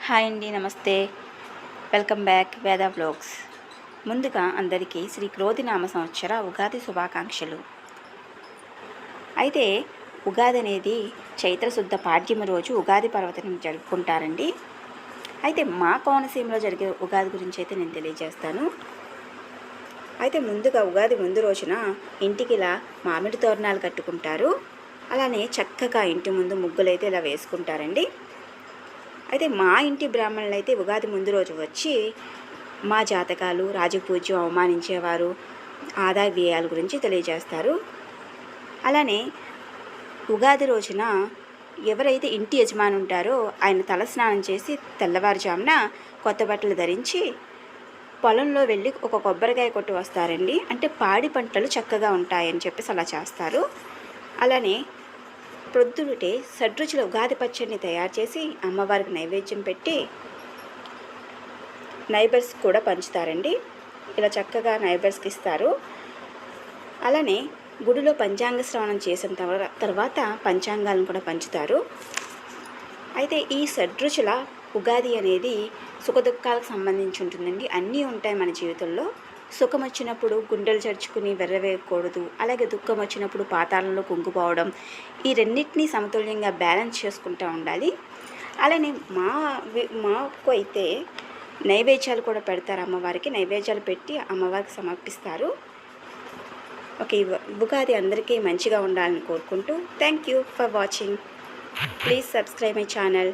Hi అండి, నమస్తే. Welcome back వేద వ్లాగ్స్. ముందుగా అందరికీ శ్రీ క్రోధినామ సంవత్సర ఉగాది శుభాకాంక్షలు. అయితే ఉగాది అనేది చైత్రశుద్ధ పాడ్యమి రోజు ఉగాది పర్వదినం జరుపుకుంటారండి. అయితే మా కోనసీమలో జరిగే ఉగాది గురించి అయితే నేను తెలియజేస్తాను. అయితే ముందుగా ఉగాది ముందు రోజున ఇంటికి ఇలా మామిడి తోరణాలు కట్టుకుంటారు. అలానే చక్కగా ఇంటి ముందు ముగ్గులు అయితే ఇలా వేసుకుంటారండి. అయితే మా ఇంటి బ్రాహ్మణులు అయితే ఉగాది ముందు రోజు వచ్చి మా జాతకాలు, రాజపూజ్యం, అవమానించేవారు, ఆదాయ వ్యయాల గురించి తెలియజేస్తారు. అలానే ఉగాది రోజున ఎవరైతే ఇంటి యజమాని ఉంటారో ఆయన తలస్నానం చేసి తెల్లవారుజామున కొత్త బట్టలు ధరించి పొలంలో వెళ్ళి ఒక కొబ్బరికాయ కొట్టి వస్తారండి. అంటే పాడి పంటలు చక్కగా ఉంటాయని చెప్పేసి అలా చేస్తారు. అలానే ప్రొద్దుటే షడ్రుచుల ఉగాది పచ్చడిని తయారు చేసి అమ్మవారికి నైవేద్యం పెట్టి నైబర్స్ కూడా పంచుతారండి. ఇలా చక్కగా నైబర్స్కి ఇస్తారు. అలానే గుడిలో పంచాంగ శ్రవణం చేసిన తర్వాత పంచాంగాలను కూడా పంచుతారు. అయితే ఈ షడ్రుచుల ఉగాది అనేది సుఖదుఖాలకు సంబంధించి ఉంటుందండి. అన్నీ ఉంటాయి మన జీవితంలో. సుఖం వచ్చినప్పుడు గుండెలు చరుచుకుని వెర్రవేయకూడదు. అలాగే దుఃఖం వచ్చినప్పుడు పాతాళంలో కుంగిపోవడం, ఈ రెండింటినీ సమతుల్యంగా బ్యాలెన్స్ చేసుకుంటూ ఉండాలి. అలానే మాకు అయితే నైవేద్యాలు కూడా పెడతారు. అమ్మవారికి నైవేద్యాలు పెట్టి అమ్మవారికి సమర్పిస్తారు. ఓకే, ఉగాది అందరికీ మంచిగా ఉండాలని కోరుకుంటూ thank you for watching. Please subscribe my channel.